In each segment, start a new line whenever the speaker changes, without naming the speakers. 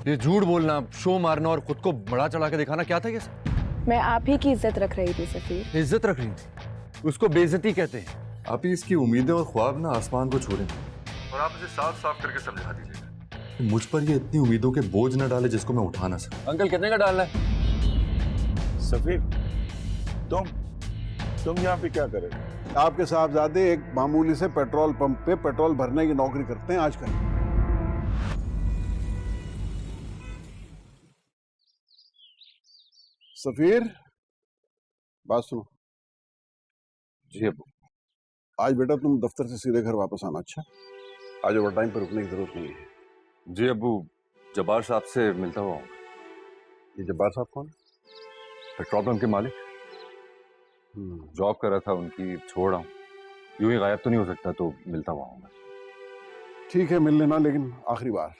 ये झूठ बोलना, शो मारना और खुद को बड़ा चढ़ा के दिखाना क्या था ये सब?
मैं आप ही की इज्जत रख रही थी सफीर।
इज्जत रख रही थी, उसको बेइज्जती कहते हैं।
आप ही इसकी उम्मीदें और ख्वाब ना आसमान को छोड़ें और आप इसे साफ साफ करके समझा दीजिएगा कि मुझ पर ये इतनी उम्मीदों के बोझ न डाले जिसको मैं उठा ना सकूं।
अंकल कितने का डालना है?
सफीर, तुम यहाँ पे क्या कर रहे हो?
आपके साहबजादे एक मामूली से पेट्रोल पंप पे पेट्रोल भरने की नौकरी करते हैं आजकल। सफीर, बात सुनो।
जी अबू।
आज बेटा तुम दफ्तर से सीधे घर वापस आना। अच्छा, आज ओवर टाइम पर रुकने की जरूरत नहीं है।
जी अबू, जब्बार साहब से मिलता हुआ आऊंगा।
ये जब्बार साहब कौन?
पेट्रोल पंप के मालिक। जॉब कर रहा था उनकी, छोड़ रहा हूँ। यूं ही गायब तो नहीं हो सकता, तो मिलता हुआ आऊंगा।
ठीक है, मिल लेना, लेकिन आखिरी बार।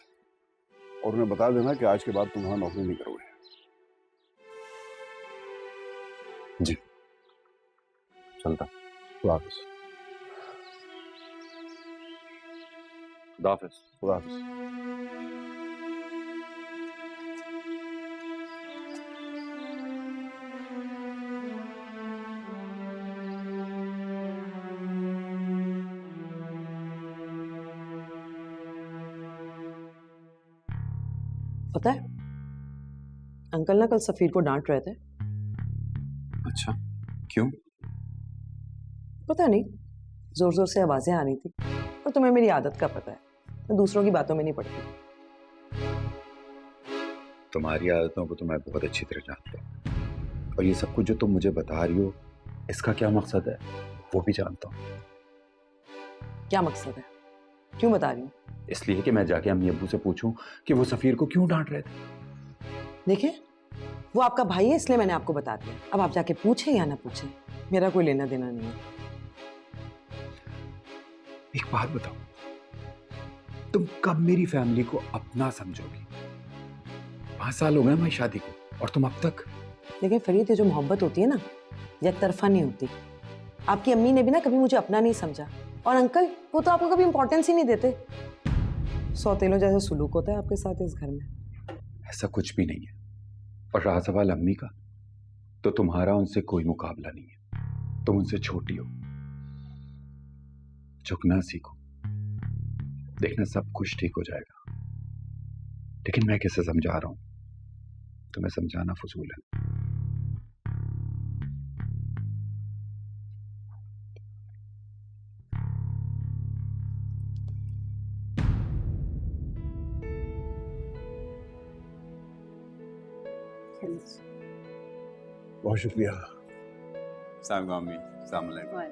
और उन्हें बता देना कि आज के बाद तुम वहां नौकरी नहीं करोगे।
जी चलता।
खुदा हाफिज।
खुदा हाफिज।
खुदा हाफिज।
पता है, अंकल ना कल सफीर को डांट रहे थे।
अच्छा, क्यों?
पता नहीं, जोर जोर से आवाजें आ रही थी। और तुम्हें मेरी आदत का पता है, मैं दूसरों की बातों में नहीं पड़ती।
तुम्हारी आदतों को तो मैं बहुत अच्छी तरह जानता हूँ, और ये सब कुछ जो तुम मुझे बता रही हो, इसका क्या मकसद है वो भी जानता हूँ।
क्या मकसद है? क्यों बता रही हूँ?
इसलिए कि मैं जाके अम्मी अब्बू से पूछूं कि वो सफीर को क्यों डांट रहे थे।
देखिए, वो आपका भाई है, इसलिए मैंने आपको बता दिया। अब आप जाके पूछे या ना पूछे, मेरा कोई लेना देना नहीं है।
एक बात बताओ, तुम कब मेरी फैमिली को अपना समझोगी? 5 साल हो गए हमारी शादी को, और तुम अब तक।
देखिए फरीद, ये जो मोहब्बत होती है ना, ये एक तरफा नहीं होती। आपकी अम्मी ने भी ना कभी मुझे अपना नहीं समझा, और अंकल वो तो आपको कभी इंपॉर्टेंस ही नहीं देते। सौतेलों जैसा सुलूक होता है आपके साथ इस घर में।
ऐसा कुछ भी नहीं है। और रहा सवाल अम्मी का, तो तुम्हारा उनसे कोई मुकाबला नहीं है। तुम उनसे छोटी हो। झुकना सीखो, देखना सब कुछ ठीक हो जाएगा। लेकिन मैं कैसे समझा रहा हूं, तुम्हें समझाना फजूल है।
बहुत शुक्रिया।
वालेकुम।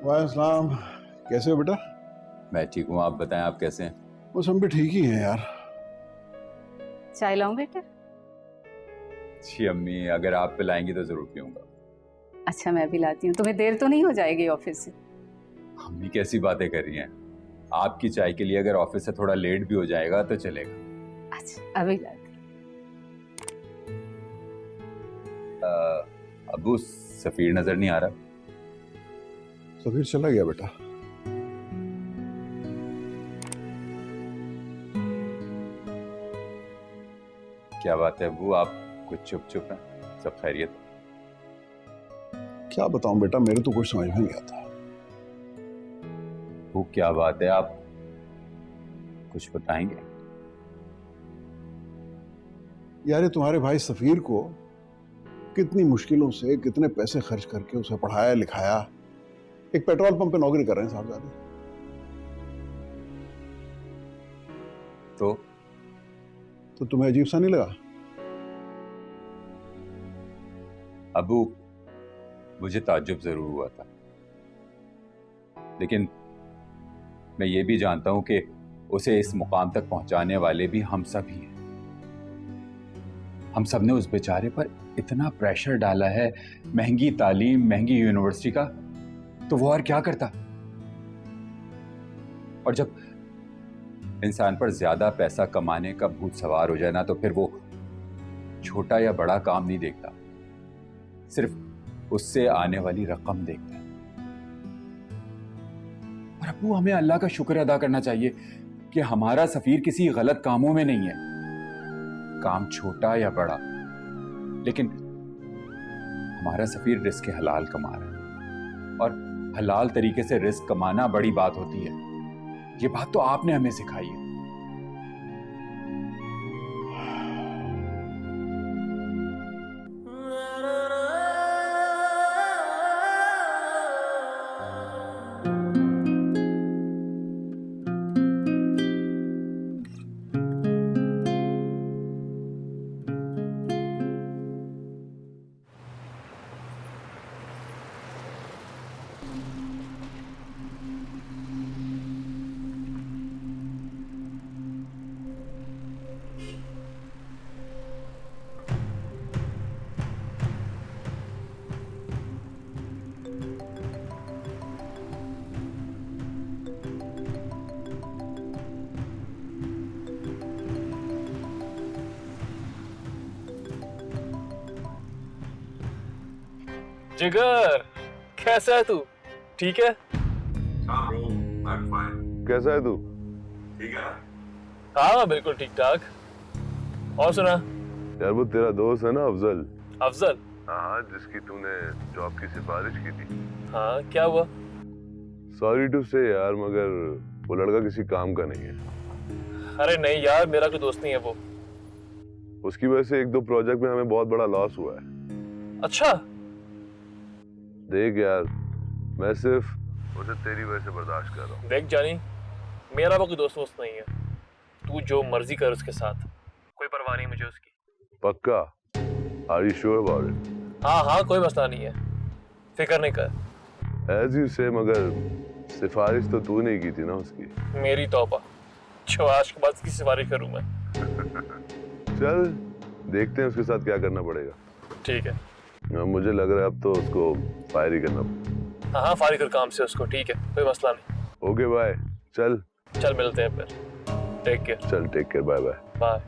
वालेकुम। कैसे हो बेटा?
मैं ठीक हूँ, आप बताएं आप कैसे हैं?
बस हम भी ठीक ही हैं यार।
चाय लाऊं बेटा?
जी अम्मी, अगर आप पिलाएंगी तो जरूर पीऊंगा।
अच्छा, मैं भी लाती हूँ। तुम्हें देर तो नहीं हो जाएगी ऑफिस से?
अम्मी कैसी बातें कर रही हैं? आपकी चाय के लिए अगर ऑफिस से थोड़ा लेट भी हो जाएगा तो चलेगा।
अच्छा, अभी लाती।
अबू, सफीर नजर नहीं आ रहा?
सफीर चला गया बेटा।
क्या बात है अबू, आप कुछ चुप चुप हैं? सब खैरियत?
क्या बताऊं बेटा, मेरे तो कुछ समझ में नहीं आता।
वो क्या बात है, आप कुछ बताएंगे?
यार ये तुम्हारे भाई सफीर को कितनी मुश्किलों से, कितने पैसे खर्च करके उसे पढ़ाया लिखाया, एक पेट्रोल पंप पे नौकरी कर रहे हैं साहबजादे। तो तुम्हें अजीब सा नहीं लगा?
अबू, मुझे ताज्जुब जरूर हुआ था, लेकिन मैं ये भी जानता हूं कि उसे इस मुकाम तक पहुंचाने वाले भी हम सब ही हैं। हम सब ने उस बेचारे पर इतना प्रेशर डाला है, महंगी तालीम, महंगी यूनिवर्सिटी का, तो वो और क्या करता? और जब इंसान पर ज्यादा पैसा कमाने का भूत सवार हो जाए ना, तो फिर वो छोटा या बड़ा काम नहीं देखता, सिर्फ उससे आने वाली रकम देखता है। और अब्बू, हमें अल्लाह का शुक्र अदा करना चाहिए कि हमारा सफीर किसी गलत कामों में नहीं है। काम छोटा या बड़ा, लेकिन हमारा सफीर रिस्क के हलाल कमा रहा है, और हलाल तरीके से रिस्क कमाना बड़ी बात होती है। ये बात तो आपने हमें सिखाई है।
जिगर, कैसा है तू? ठीक है?
कैसा है तू?
हाँ बिल्कुल ठीक ठाक। और सुना?
यार वो तेरा दोस्त है ना अफजल।
अफजल?
हाँ, जिसकी तूने जॉब की सिफारिश की थी।
हाँ, क्या हुआ?
सॉरी टू से यार, मगर वो लड़का किसी काम का नहीं है।
अरे नहीं यार, मेरा कोई दोस्त नहीं है वो।
उसकी वजह से 1-2 प्रोजेक्ट में हमें बहुत बड़ा लॉस हुआ है।
अच्छा?
देख यार, मैं सिर्फ उसे तेरी वजह से बर्दाश्त कर रहा हूँ।
देख जानी, मेरा वो कोई दोस्त नहीं है। तू जो मर्जी कर उसके साथ, कोई परवाह नहीं मुझे उसकी।
पक्का? Are you sure about it?
हाँ हाँ, कोई मसला नहीं है, फिक्र नहीं कर।
एज यू से, मगर सिफारिश तो तूने ही की थी ना उसकी।
मेरी तौबा, जो आज के बाद उसकी सिफारिश करूँ मैं।
चल देखते हैं उसके साथ क्या करना पड़ेगा।
ठीक है।
मुझे लग रहा है अब तो उसको फायर ही करना पड़ेगा।
हाँ हाँ, फारिग कर काम से उसको। ठीक है, कोई मसला नहीं।
Okay bye. चल
मिलते हैं फिर। Take care.
चल take care, bye bye.
Bye.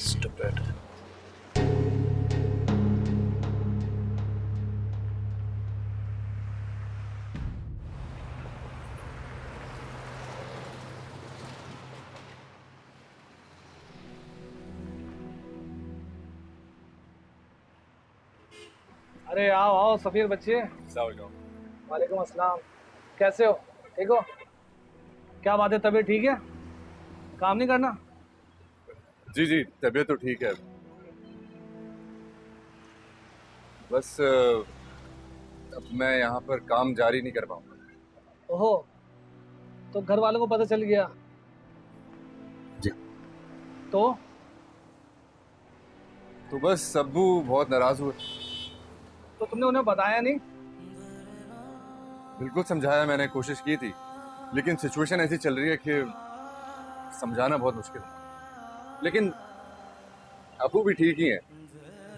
Stupid.
अरे आओ आओ सफीर बच्चे। वालेकुम अस्सलाम। कैसे हो? ठीक हो? क्या बात है, तबीयत ठीक है? काम नहीं करना?
जी जी, तबीयत तो ठीक है, बस अब मैं यहाँ पर काम जारी नहीं कर पाऊंगा।
ओहो, तो घर वालों को पता चल गया?
जी।
तो
बस अब्बू बहुत नाराज हुए।
तो तुमने उन्हें बताया नहीं?
बिल्कुल समझाया, मैंने कोशिश की थी, लेकिन सिचुएशन ऐसी चल रही है कि समझाना बहुत मुश्किल है। लेकिन अब्बू भी ठीक ही है।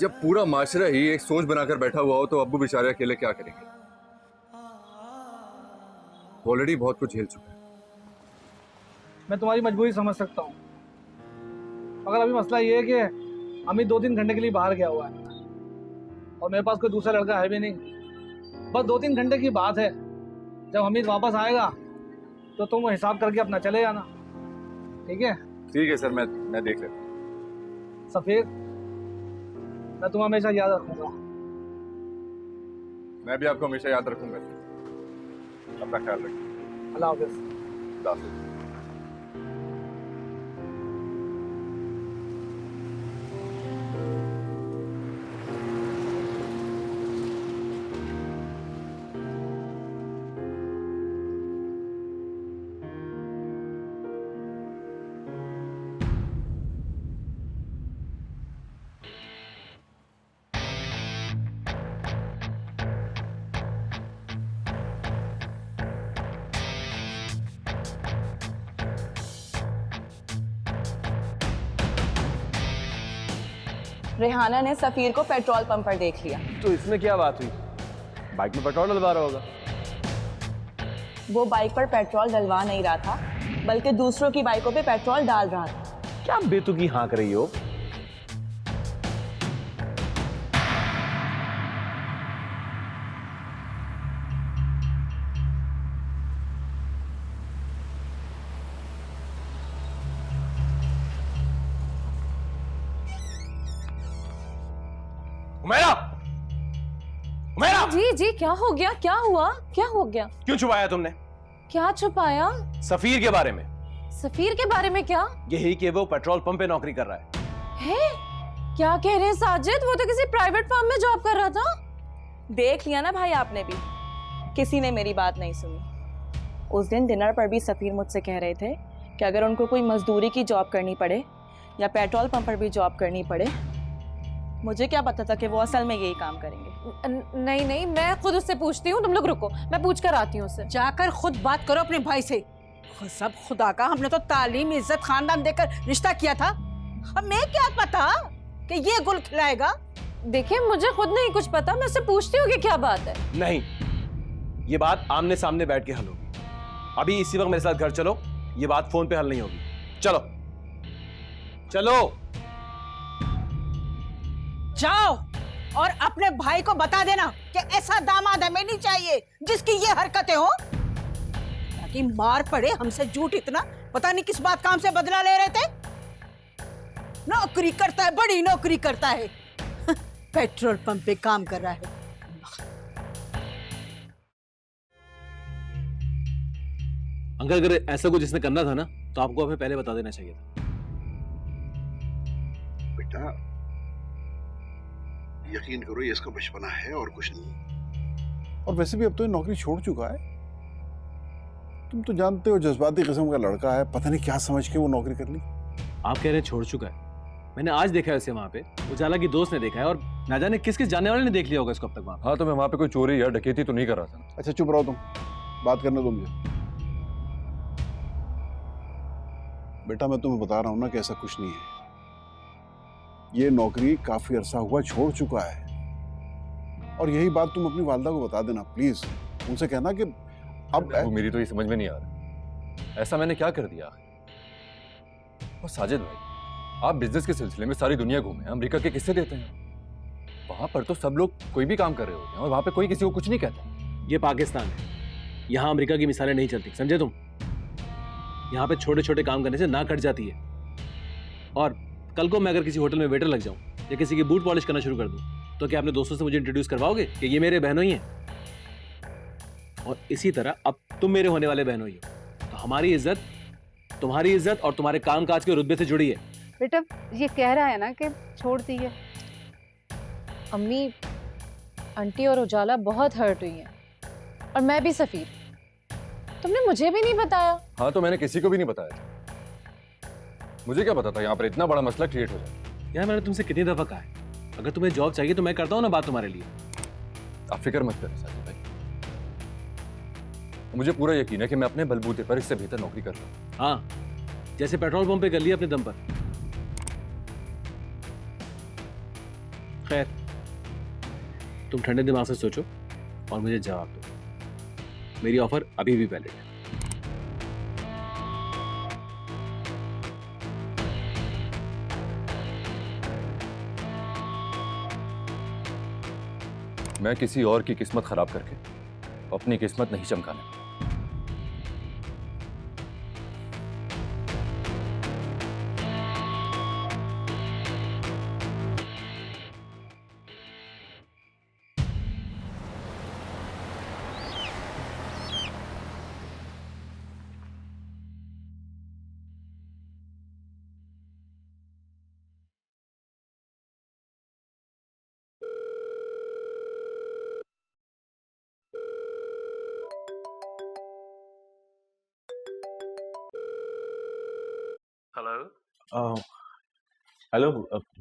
जब पूरा माशरा ही एक सोच बनाकर बैठा हुआ हो तो अब्बू बेचारे अकेले क्या करेंगे? ऑलरेडी बहुत कुछ झेल चुके हैं।
मैं तुम्हारी मजबूरी समझ सकता हूँ, मगर अभी मसला ये है कि अमित 2-3 घंटे के लिए बाहर गया हुआ है और मेरे पास कोई दूसरा लड़का है भी नहीं। बस 2-3 घंटे की बात है। जब अमित वापस आएगा तो तुम हिसाब करके अपना चले जाना, ठीक है?
ठीक है सर, मैं देख लेता हूँ।
सफीर, मैं तुम्हें हमेशा याद रखूंगा।
मैं भी आपको हमेशा याद रखूंगा। अपना ख्याल रखिए।
अल्लाह हाफिज़।
अल्लाह हाफिज़।
रेहाना ने सफीर को पेट्रोल पंप पर देख लिया।
तो इसमें क्या बात हुई? बाइक में पेट्रोल डलवा रहा होगा।
वो बाइक पर पेट्रोल डलवा नहीं रहा था, बल्कि दूसरों की बाइकों पे पेट्रोल डाल रहा था।
क्या बेतुकी हाँक रही हो?
हुमैरा, हुमैरा,
जी जी, क्या हो गया? क्या हुआ? क्या हो गया?
क्यों छुपाया तुमने?
क्या छुपाया?
सफीर के बारे में।
सफीर के बारे में? क्या?
यही कि वो पेट्रोल पंप पे नौकरी कर रहा है।
क्या कह रहे हैं साजिद? वो तो किसी प्राइवेट फर्म में जॉब कर रहा था।
देख लिया ना भाई आपने भी, किसी ने मेरी बात नहीं सुनी। उस दिन डिनर पर भी सफीर मुझसे कह रहे थे कि अगर उनको कोई मजदूरी की जॉब करनी पड़े या पेट्रोल पंप पर भी जॉब करनी पड़े, मुझे क्या पता था कि वो असल में यही काम करेंगे।
नहीं नहीं, मैं खुद उससे पूछती हूँ, तुम लोग रुको, मैं पूछ कर आती हूँ उससे।
जाकर खुद बात करो अपने भाई से। सब खुदा का, हमने तो तालीम, इज्जत, खानदान देकर रिश्ता किया था। हमें क्या पता कि ये गुल खिलाएगा।
देखिए, मुझे खुद नहीं कुछ पता, मैं उससे पूछती हूँ कि क्या बात है।
नहीं, ये बात आमने सामने बैठ के हल होगी। अभी इसी वक्त मेरे साथ घर चलो, ये बात फोन पे हल नहीं होगी। चलो चलो
जाओ और अपने भाई को बता देना कि ऐसा दामाद हमें नहीं चाहिए जिसकी ये हरकतें हो, ताकि मार पड़े हमसे। झूठ इतना, पता नहीं किस बात काम से बदला ले रहे थे। नौकरी करता है, बड़ी नौकरी करता है, पेट्रोल पंप पे काम कर रहा है।
अंकल, अगर ऐसा कुछ इसने करना था ना, तो आपको हमें पहले बता देना चाहिए था।
बेटा, यकीन करो ये इसका बचपना है और कुछ नहीं। और वैसे भी अब तो ये नौकरी छोड़ चुका है। तुम तो जानते हो जज्बाती किस्म का लड़का है, पता नहीं क्या समझ के वो नौकरी कर ली।
आप कह रहे हैं छोड़ चुका है? मैंने आज देखा है उसे वहां पे, उजाला की दोस्त ने देखा है, और ना जाने किस किस जानने वाले ने देख लिया होगा इसको अब तक वहां।
हाँ, तो मैं वहां पे कोई चोरी या डकैती तो नहीं कर रहा था।
अच्छा चुप रहो तुम, बात करने दो मुझे। बेटा, मैं तुम्हें बता रहा हूं ना कि ऐसा कुछ नहीं है। ये नौकरी काफी अरसा हुआ छोड़ चुका है, और यही बात तुम अपनी वालदा को बता देना प्लीज। उनसे कहना कि अब
वो मेरी तो ये समझ में नहीं आ रहा, ऐसा मैंने क्या कर दिया? और साजिद भाई, आप बिजनेस के सिलसिले में सारी दुनिया घूमे, अमेरिका के किस्से देते हैं। वहां पर तो सब लोग कोई भी काम कर रहे होते हैं और वहां पे कोई किसी को कुछ नहीं कहता।
ये पाकिस्तान है, यहाँ अमेरिका की मिसालें नहीं चलती, समझे तुम? यहाँ पे छोटे छोटे काम करने से ना कट जाती है। और कल को मैं अगर किसी होटल में वेटर लग जाऊं या किसी की बूट पॉलिश करना शुरू कर दूं, तो क्या अपने दोस्तों से मुझे इंट्रोड्यूस करवाओगे कि ये मेरे बहनों ही हैं? और इसी तरह अब तुम मेरे होने वाले बहनों ही हो, तो हमारी इज्जत, तुम्हारी इज्जत और तुम्हारे कामकाज के रुतबे से जुड़ी है।
बेटा, ये कह रहा है ना कि छोड़ दी है।
अम्मी, आंटी और उजाला बहुत हर्ट हुई हैं, और मैं भी सफीर। तुमने मुझे भी नहीं बताया।
हाँ, तो मैंने किसी को भी नहीं बताया। मुझे क्या पता था यहाँ पर इतना बड़ा मसला क्रिएट हो जाए।
यार, मैंने तुमसे कितनी दफा कहा है, अगर तुम्हें जॉब चाहिए तो मैं करता हूँ ना बात तुम्हारे लिए।
आप फिक्र मत करें साजिद भाई, मुझे पूरा यकीन है कि मैं अपने बलबूते पर इससे बेहतर नौकरी कर रहा हूँ।
हाँ, जैसे पेट्रोल पंप पे कर लिया अपने दम पर। खैर, तुम ठंडे दिमाग से सोचो और मुझे जवाब दो। मेरी ऑफर अभी भी वैलिड है।
मैं किसी और की किस्मत खराब करके अपनी किस्मत नहीं चमकाने।
हेलो हेलो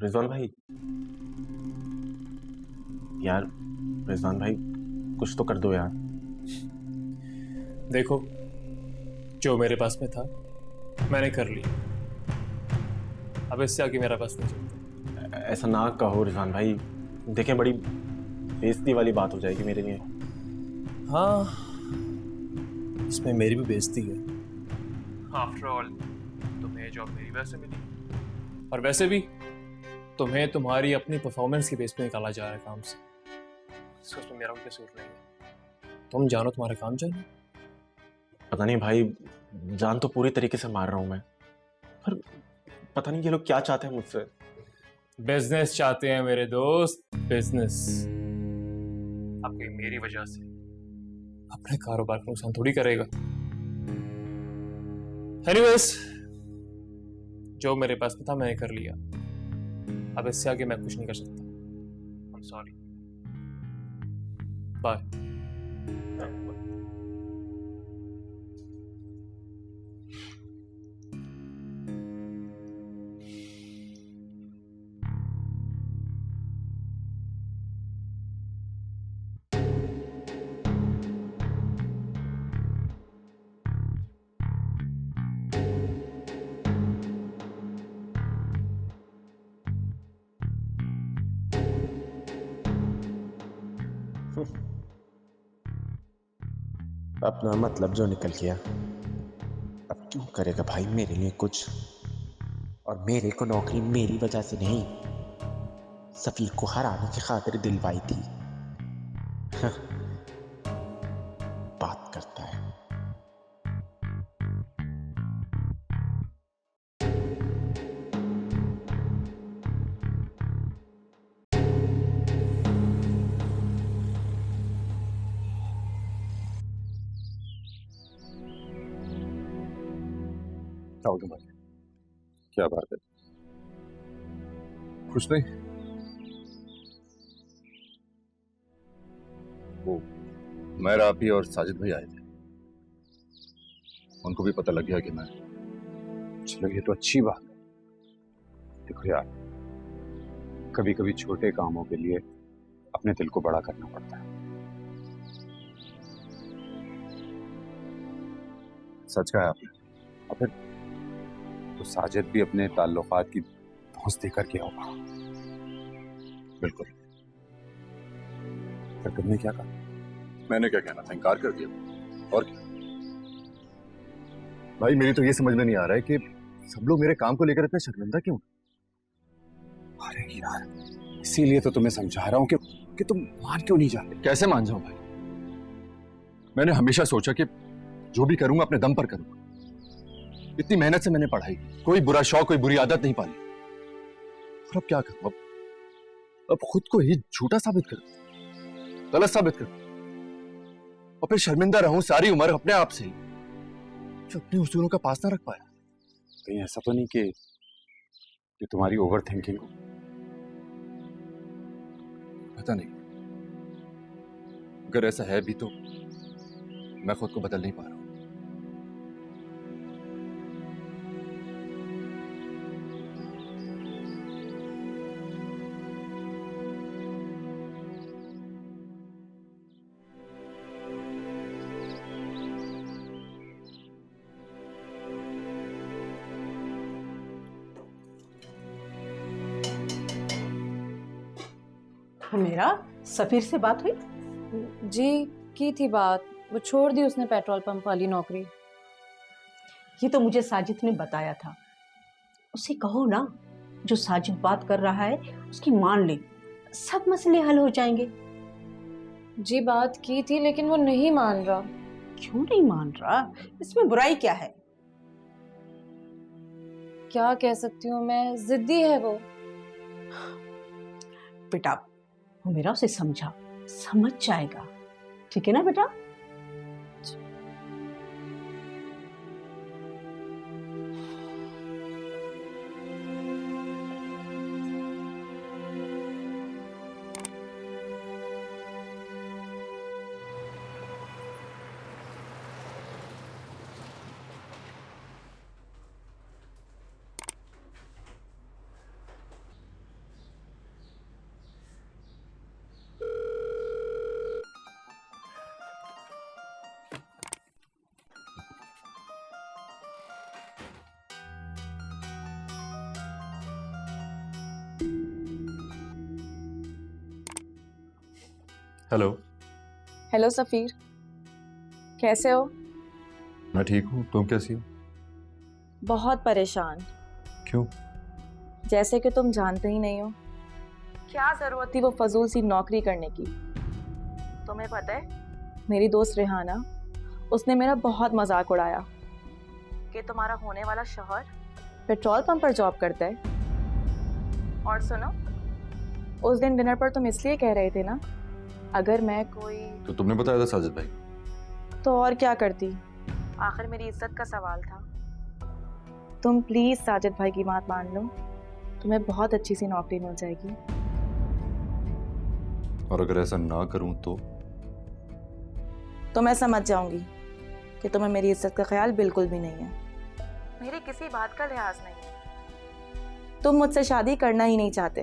रिजवान भाई। यार रिजवान भाई, कुछ तो कर दो यार।
देखो, जो मेरे पास में था मैंने कर लिया, अब इससे आगे मेरा पास नहीं चलता।
ऐसा ना कहो रिजवान भाई, देखें बड़ी बेइज्जती वाली बात हो जाएगी मेरे लिए।
हाँ, इसमें मेरी भी बेइज्जती है। आफ्टर ऑल तुम्हें जॉब मेरी वजह से मिली, और वैसे भी तुम्हें तुम्हारी अपनी परफॉर्मेंस की बेस पे निकाला जा रहा है काम से। इसमें मेरा कोई कसूर नहीं है। तुम जानो तुम्हारा काम जानो।
पता नहीं भाई, जान तो पूरी तरीके से मार रहा हूँ मैं, पर पता नहीं ये लोग क्या चाहते हैं मुझसे।
बिजनेस चाहते हैं मेरे दोस्त, बिजनेस। आपकी मेरी वजह से अपने कारोबार का नुकसान थोड़ी करेगा। एनीवेज, जो मेरे पास था मैंने कर लिया, अब इससे आगे मैं कुछ नहीं कर सकता। I am sorry, bye.
अपना मतलब जो निकल गया, अब क्यों करेगा भाई मेरे लिए कुछ? और मेरे को नौकरी मेरी वजह से नहीं, सफीर को हराने की खातिर दिलवाई थी। हाँ, बात करता है।
क्या हो गया भाई? क्या बात है? कुछ नहीं। वो मेरा आप ही और साजिद भाई आए थे, उनको भी पता लग गया कि मैं।
चलो ये तो अच्छी बात है। देखो यार, कभी कभी छोटे कामों के लिए अपने दिल को बड़ा करना पड़ता है।
सच कहा है आपने।
और फिर तो साजिद भी अपने ताल्लुकात की पहुंच देकर के होगा।
बिल्कुल।
फिर तुमने क्या कहा?
मैंने क्या कहना था, इनकार कर दिया। और क्या भाई, मेरी तो ये समझ में नहीं आ रहा है कि सब लोग मेरे काम को लेकर इतने शर्मिंदा क्यों?
अरे यार, इसीलिए तो तुम्हें समझा रहा हूं कि तुम मान क्यों नहीं जाते।
कैसे मान जाऊं भाई? मैंने हमेशा सोचा कि जो भी करूंगा अपने दम पर करूंगा। इतनी मेहनत से मैंने पढ़ाई की, कोई बुरा शौक, कोई बुरी आदत नहीं पाली। और अब क्या करूं? अब खुद को ही झूठा साबित करूं, गलत साबित करूं, और फिर शर्मिंदा रहूं सारी उम्र अपने आप से ही, जो अपने उसूलों का पास ना रख पाया।
कहीं ऐसा तो नहीं कि तुम्हारी ओवर थिंकिंग हो?
पता नहीं, अगर ऐसा है भी तो मैं खुद को बदल नहीं पा रहा हूं।
मेरा सफीर से बात हुई?
जी की थी बात, वो छोड़ दी उसने पेट्रोल पंप वाली नौकरी।
ये तो मुझे साजिद ने बताया था। उसे कहो ना, जो साजिद बात कर रहा है उसकी मान ले, सब मसले हल हो जाएंगे।
जी बात की थी लेकिन वो नहीं मान रहा।
क्यों नहीं मान रहा? इसमें बुराई क्या है?
क्या कह सकती हूँ मैं, जिद्दी है वो।
बेटा वो मेरा उसे समझा, समझ जाएगा, ठीक है ना बेटा?
हेलो।
हेलो सफीर, कैसे हो?
मैं ठीक हूँ, तुम कैसी हो?
बहुत परेशान।
क्यों?
जैसे कि तुम जानते ही नहीं हो, क्या जरूरत थी वो फजूल सी नौकरी करने की। तुम्हें पता है, मेरी दोस्त रेहाना, उसने मेरा बहुत मजाक उड़ाया कि तुम्हारा होने वाला शौहर पेट्रोल पंप पर जॉब करता है और सुनो, उस दिन डिनर पर तुम इसलिए कह रहे थे ना, अगर मैं कोई
तो तुमने बताया था साजिद भाई।
तो और क्या करती, आखिर मेरी इज्जत का सवाल था। तुम प्लीज साजिद भाई की बात मान लो, तुम्हें बहुत अच्छी सी नौकरी मिल जाएगी।
और अगर ऐसा ना करूं
तो मैं समझ जाऊंगी कि तुम्हें मेरी इज्जत का ख्याल बिल्कुल भी नहीं है, मेरी किसी बात का लिहाज नहीं है, तुम मुझसे शादी करना ही नहीं चाहते।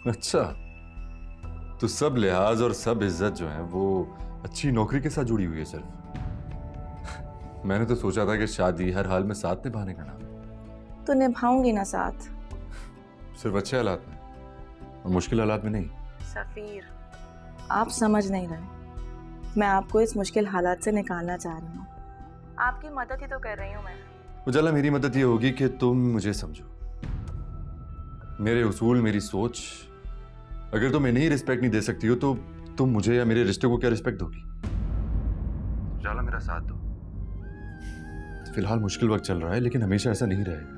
अच्छा, तो सब लिहाज और सब इज्जत जो है वो अच्छी नौकरी के साथ जुड़ी हुई है सिर्फ। मैंने तो सोचा था कि शादी हर हाल में साथ निभाने का नाम।
तो निभाऊंगी ना साथ,
सिर्फ अच्छे हालात में और मुश्किल हालात में नहीं।
सफीर, आप समझ नहीं रहे, मैं आपको इस मुश्किल हालात से निकालना चाह रही हूँ, आपकी मदद ही तो कर रही हूँ मैं।
उजाला, मेरी मदद ये होगी कि तुम मुझे समझो, मेरे उसूल, मेरी सोच। अगर तुम इन्हें रिस्पेक्ट नहीं दे सकती हो तो तुम मुझे या मेरे रिश्ते को क्या रिस्पेक्ट दोगी? उजाला, मेरा साथ दो। फिलहाल मुश्किल वक्त चल रहा है, लेकिन हमेशा ऐसा नहीं रहेगा।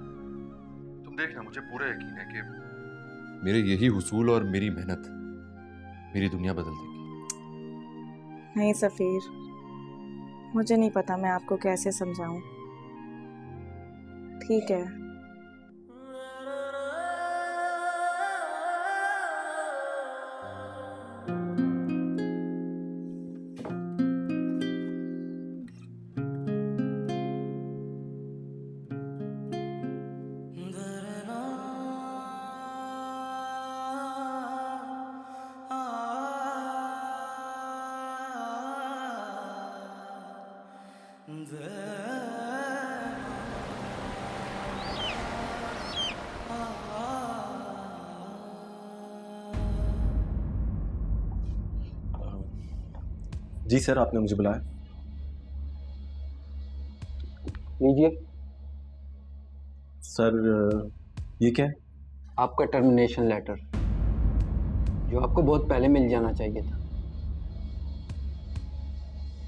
तुम देखना, मुझे पूरा यकीन है कि मेरे यही उसूल और मेरी मेहनत मेरी दुनिया बदल देगी।
नहीं सफीर, मुझे नहीं पता मैं आपको कैसे समझाऊं। ठीक है,
जी सर, आपने मुझे बुलाया।
लीजिए
सर, ये क्या है?
आपका टर्मिनेशन लेटर, जो आपको बहुत पहले मिल जाना चाहिए था।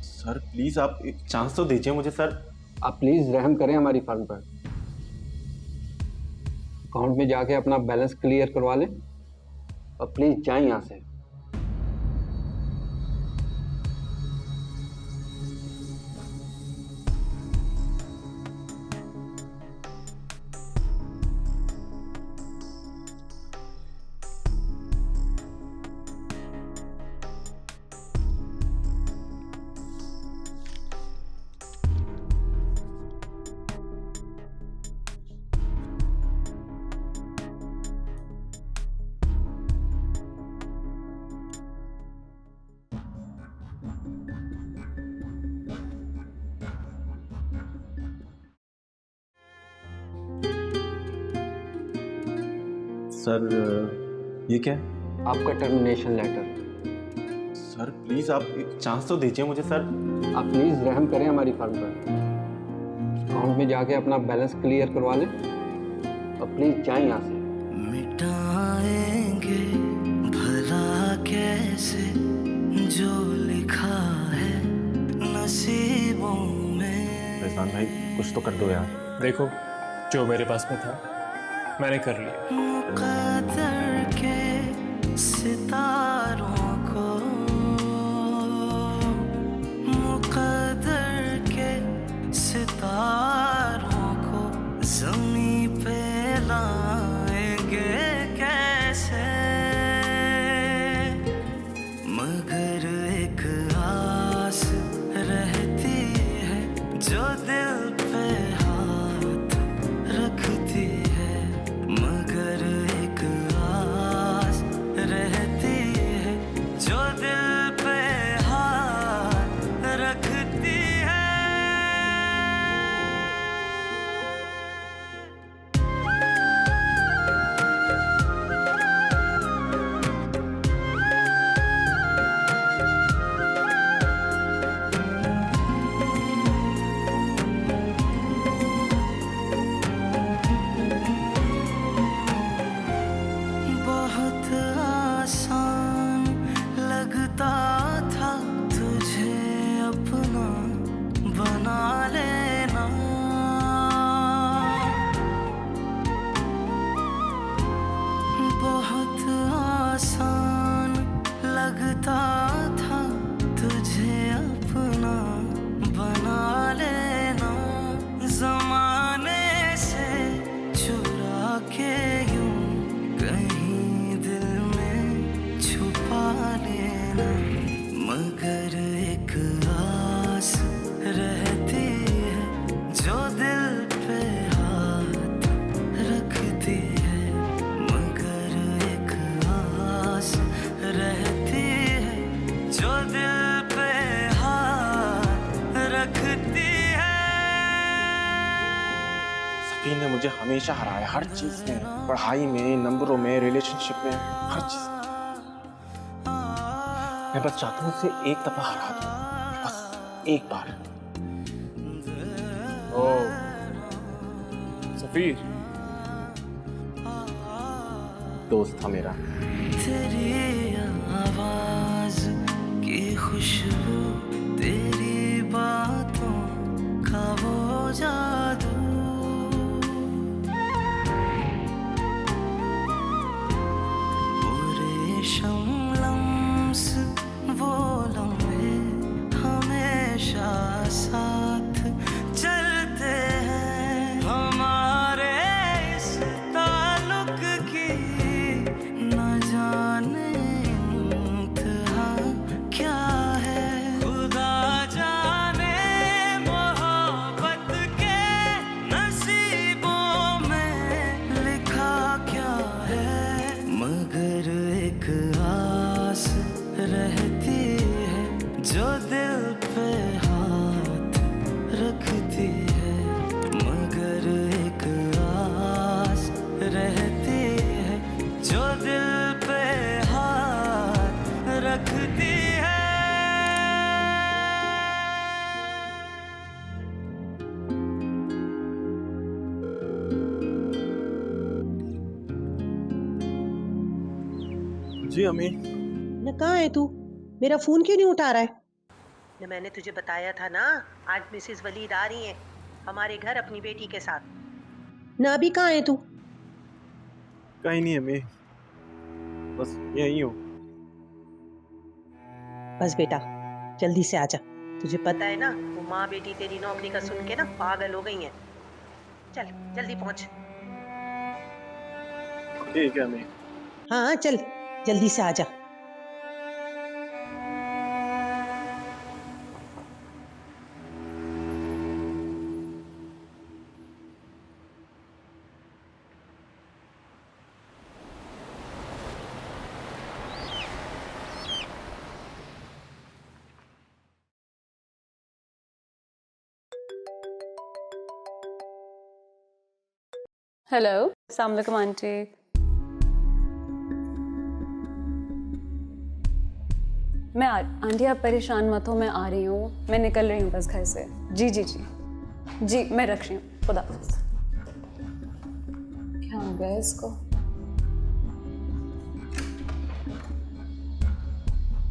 सर प्लीज आप एक चांस तो दीजिए मुझे सर।
आप प्लीज रहम करें हमारी फर्म पर। अकाउंट में जाके अपना बैलेंस क्लियर करवा लें और प्लीज जाएं यहाँ से।
सर ये क्या है?
आपका टर्मिनेशन लेटर।
सर प्लीज आप एक चांस तो दीजिए मुझे सर।
आप प्लीज रहम करें हमारी फर्म पर। अकाउंट में जाके अपना बैलेंस क्लियर करवा लें और प्लीज जाएं यहाँ से।
मिटाएंगे भला कैसे जो लिखा है नसीबों में।
फैजान भाई कुछ तो कर दो यार।
देखो, जो मेरे पास में था मैंने कर लिया।
मुक़द्दर के सितारों को, मुक़द्दर के सितारों को ज़मीं पे लाएंगे कैसे, मगर एक आस रहती है जो दिल पे हाथ रखती है, मगर एक आस रहती है जो दिल पे हाथ रखती है।
हमेशा हरा है, हर चीज में, पढ़ाई में, नंबरों में, रिलेशनशिप में, हर चीज में। मैं बस चाहता हूँ उसे एक दफा हरा दूं, बस एक बार।
ओ सफीर
दोस्त था मेरा।
तेरी आवाज की खुशबू, तेरी बातों का वो जादू, पूरे शम्स वो लम्हे हमेशा साथ चलते हैं। हमारे इस ताल्लुक की न जाने इंतहा क्या है, खुदा जाने मोहब्बत के नसीबों में लिखा क्या है। मगर एक आस रहती है जो दिल पे हाथ रखती है, मगर एक आस रहती है जो दिल पे हाथ रखती है।
जी अम्मी।
न कहाँ है तू? मेरा फोन क्यों नहीं उठा रहा है? न मैंने तुझे बताया था ना, आज मिसेस वलीद आ रही हैं हमारे घर अपनी बेटी के साथ। न अभी कहाँ है तू?
कहीं नहीं अम्मी, बस यहीं हूँ।
बस बेटा जल्दी से आजा, तुझे पता है ना वो माँ बेटी तेरी नौकरी का सुन के ना पागल हो गई हैं। चल जल्दी पहुँच।
ठीक है अम्मी।
हाँ चल जल्दी से आजा।
हेलो, अस्सलाम वालेकुम आंटी। आंटी आप परेशान मत हो, मैं आ रही हूँ, मैं निकल रही हूँ बस घर से। जी जी जी जी, मैं रख रही हूँ, खुदा हाफ़िज़। क्या हो गया इसको?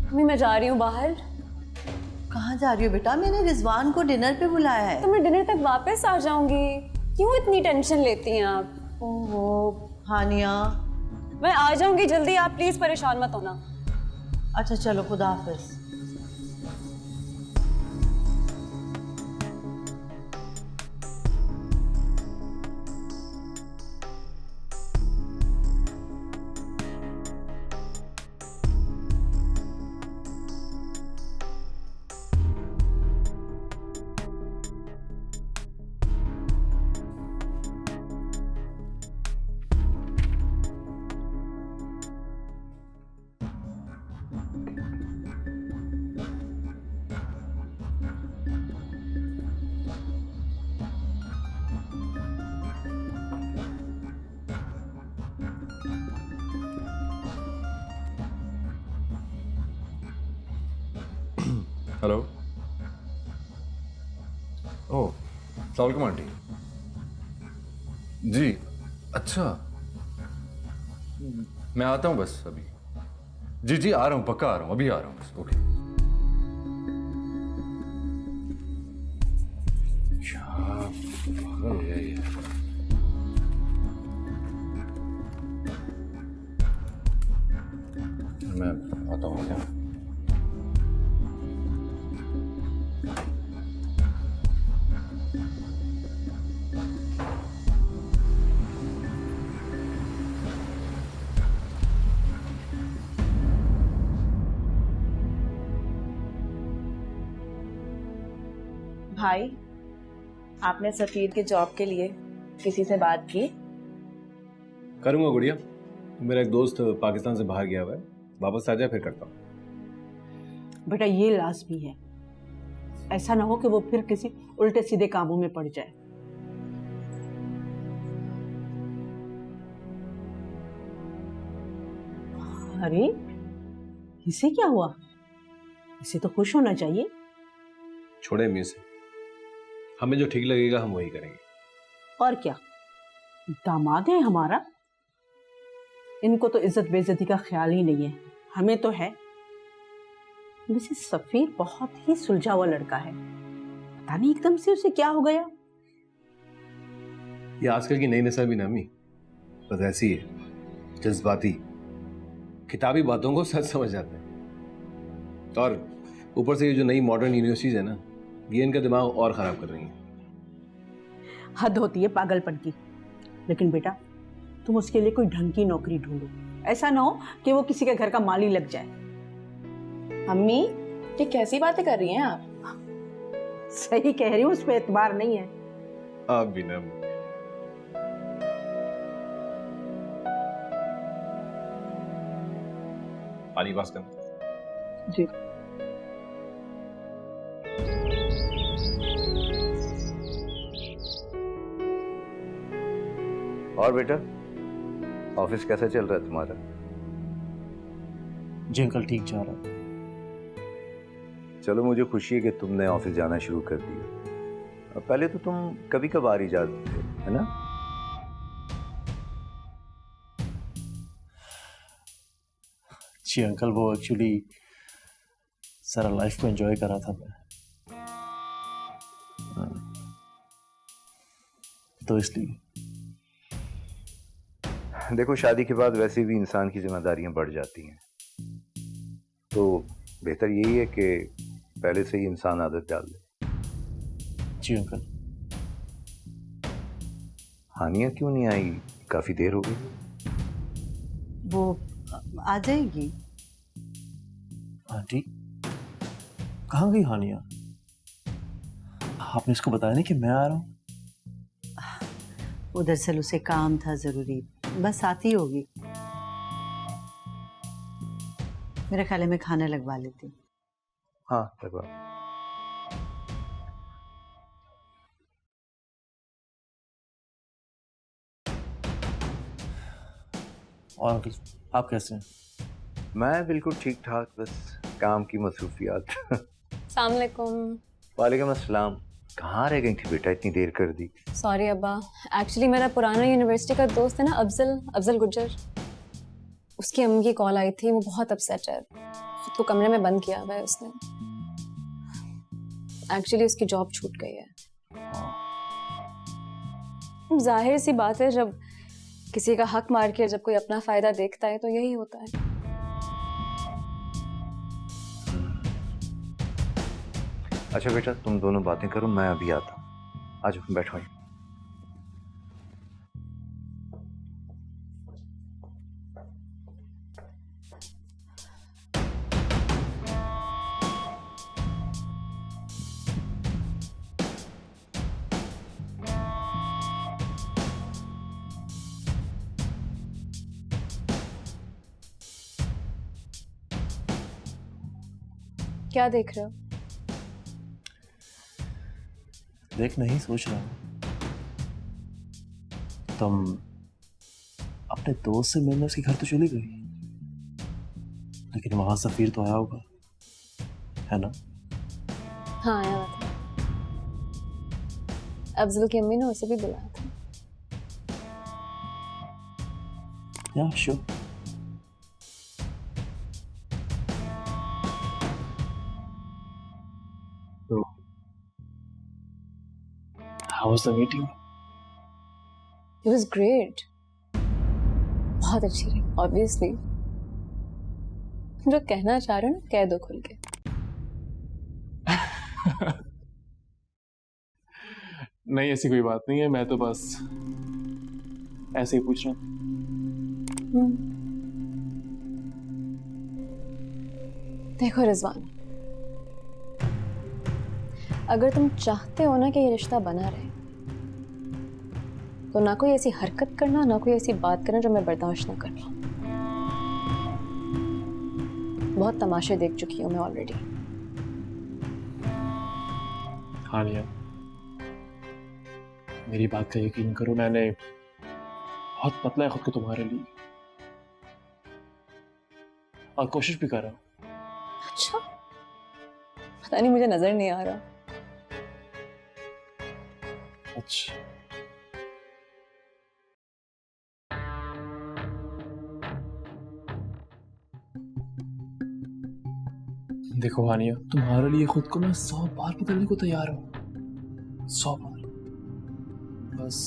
मम्मी मैं जा रही हूँ बाहर।
कहाँ जा रही हो बेटा? मैंने रिजवान को डिनर पे बुलाया है।
तो मैं डिनर तक वापस आ जाऊंगी, क्यों इतनी टेंशन लेती हैं आप?
ओहो हानिया,
मैं आ जाऊंगी जल्दी, आप प्लीज परेशान मत होना।
अच्छा चलो, खुदा हाफिज।
हेलो। ओह अस्सलाम वालेकुम आंटी। जी अच्छा, मैं आता हूँ बस अभी। जी जी आ रहा हूँ, पक्का आ रहा हूँ, अभी आ रहा हूँ बस। ओके। क्या पागल है ये। मैं आता हूँ क्या?
भाई, आपने सफीर के जॉब के लिए किसी से बात की?
करूँगा गुड़िया, मेरा एक दोस्त पाकिस्तान से बाहर गया हुआ है, वापस आ जाए फिर करता हूँ।
बेटा ये लाजमी है, ऐसा ना हो कि वो फिर किसी उल्टे सीधे कामों में पड़ जाए। अरे इसे क्या हुआ? इसे तो खुश होना चाहिए।
छोड़े अम्मी से, हमें जो ठीक लगेगा हम वही करेंगे।
और क्या, दामाद है हमारा, इनको तो इज्जत बेइज्जती का ख्याल ही नहीं है, हमें तो है। वैसे सफीर बहुत ही सुलझा हुआ लड़का है, पता नहीं एकदम से उसे क्या हो गया।
ये आजकल की नई नस्ल भी ना अम्मी, बस ऐसी है, जज्बाती, किताबी बातों को सच समझ जाते हैं। और ऊपर से ये जो नई मॉडर्न यूनिवर्सिटीज है ना, ये इनका दिमाग और खराब कर रही है।
हद होती है पागलपन की। लेकिन बेटा तुम उसके लिए कोई ढंग की नौकरी ढूंढो, ऐसा ना हो कि वो किसी के घर का माली लग जाए।
अम्मी ये कैसी बातें कर रही हैं आप?
सही कह रही हूँ, उस पर एतबार नहीं है।
आप भी ना पानी पास करना
जी।
और बेटा ऑफिस कैसा चल रहा है तुम्हारा?
जी अंकल ठीक जा रहा है।
चलो मुझे खुशी है कि तुमने ऑफिस जाना शुरू कर दिया। पहले तो तुम कभी कभार ही जाते थे, है ना?
जी अंकल, वो एक्चुअली सारा लाइफ को एंजॉय कर रहा था मैं, तो इसलिए।
देखो शादी के बाद वैसे भी इंसान की जिम्मेदारियां बढ़ जाती हैं, तो बेहतर यही है कि पहले से ही इंसान आदत डाल दे।
जी अंकल।
हानिया क्यों नहीं आई? काफी देर हो गई।
वो आ जाएगी।
आंटी कहाँ गई हानिया? आपने इसको बताया नहीं कि मैं आ रहा हूँ?
उधर से उसे काम था जरूरी, बस आती होगी। मेरा ख्याल है मैं खाना लगवा लेती हूँ।
हाँ लगवा।
और अंकल आप कैसे हैं?
मैं बिल्कुल ठीक ठाक, बस काम की मसरूफियात।
अस्सलाम वालेकुम।
वालेकुम अस्सलाम। कहाँ रह गई थी बेटा, इतनी देर कर दी?
सॉरी अब्बा, एक्चुअली मेरा पुराना यूनिवर्सिटी का दोस्त है ना अफजल गुज्जर, उसकी अम्मी की कॉल आई थी, वो बहुत अपसेट है, खुद को कमरे में बंद किया हुआ है उसने। एक्चुअली उसकी जॉब छूट गई है। जाहिर सी बात है, जब किसी का हक मार के जब कोई अपना फायदा देखता है तो यही होता है।
अच्छा बेटा तुम दोनों बातें करो, मैं अभी आता हूँ। आ जाओ बैठो।
क्या देख रहे हो?
देख नहीं, सोच रहा हूँ तुम अपने दोस्त से मिलने उसके घर तो चली गई, लेकिन वहां सफीर तो आया होगा, है ना?
हाँ आया हुआ था, अफजल की अम्मी ने उसे भी बुलाया था।
या श्योर। तो how was the meeting?
It was great. बहुत अच्छी रही, obviously. जो कहना चाह रहे हो ना, कह दो खुल के।
नहीं ऐसी कोई बात नहीं है, मैं तो बस ऐसे ही पूछ रहा हूँ।
देखो रिजवान, अगर तुम चाहते हो ना कि ये रिश्ता बना रहे, तो ना कोई ऐसी हरकत करना, ना कोई ऐसी बात करना जो मैं बर्दाश्त ना कर पाऊं। बहुत तमाशे देख चुकी हूं मैं ऑलरेडी।
हानिया मेरी बात का यकीन करो, मैंने बहुत पतला है खुद को तुम्हारे लिए। और कोशिश भी कर रहा हूँ।
अच्छा, पता नहीं मुझे नजर नहीं आ रहा।
अच्छा, देखो हानिया, तुम्हारे लिए खुद को मैं 100 बार बदलने को तैयार हूँ, 100 बार। बस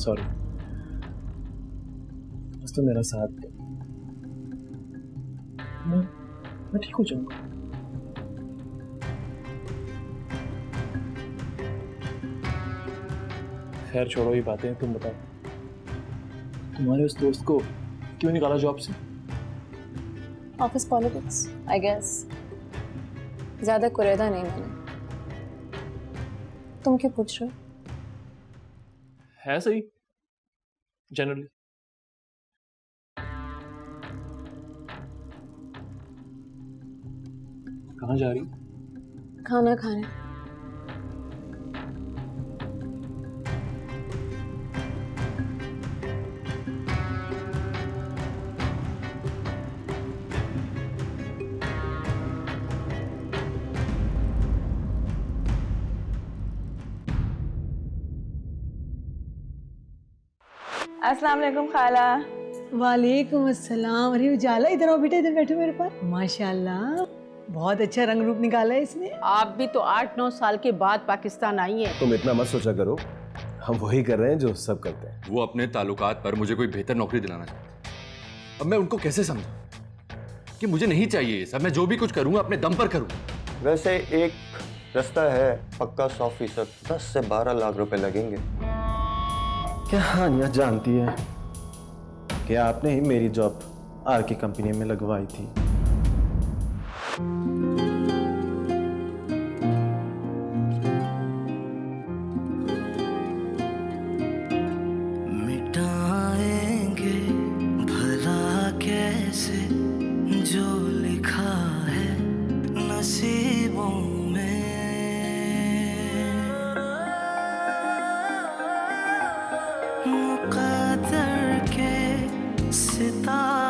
सॉरी, बस तो मेरा साथ दो, मैं ठीक हो जाऊंगा। खैर छोड़ो ये बातें, तुम बताओ तुम्हारे उस दोस्त को क्यों निकाला जॉब से?
Office politics, I guess. ज्यादा कुरेदा नहीं मैंने। तुम क्यों पूछ रहे हो?
है सही जनरली। कहाँ जा रही?
खाना खाने।
अस्सलाम वालेकुम खाला।
वालेकुम अस्सलाम। अरे उजाला, इधर आओ बेटा, इधर बैठो मेरे पास। माशाल्लाह, बहुत अच्छा रंग रूप निकाला है इसने।
आप भी तो 8-9 साल के बाद पाकिस्तान आई हैं।
तुम इतना मत सोचा करो, हम वही कर रहे हैं जो सब करते हैं।
वो अपने ताल्लुकात पर मुझे कोई बेहतर नौकरी दिलाना चाहते हैं। अब मैं उनको कैसे समझाऊं कि मुझे नहीं चाहिए ये सब, मैं जो भी कुछ करूंगा अपने दम पर करूंगा।
वैसे एक रास्ता है पक्का 100%, 10 से 12 लाख रुपए लगेंगे।
क्या हानिया जानती है कि आपने ही मेरी जॉब आर की कंपनी में लगवाई थी?
मिटाएंगे भला कैसे जो लिखा है नसीबों में। मुक़द्दर के सितारे